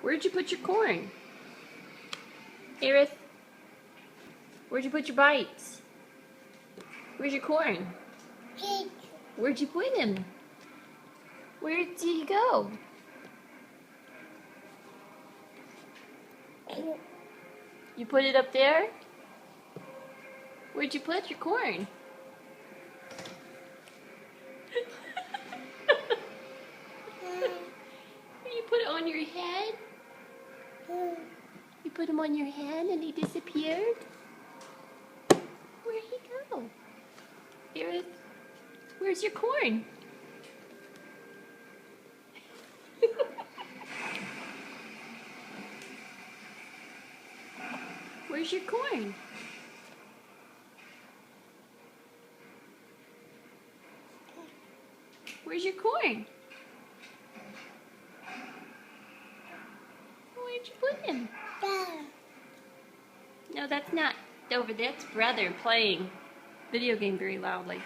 Where'd you put your corn? Aerith, where'd you put your bites? Where's your corn? Where'd you put him? Where did he go? You put it up there? Where'd you put your corn? You put it on your head? You put him on your head and he disappeared? Where'd he go? Aerith, where's your corn? Where's your corn? Where's your corn? Where'd you put him? No, that's not over. That's brother playing video game very loudly.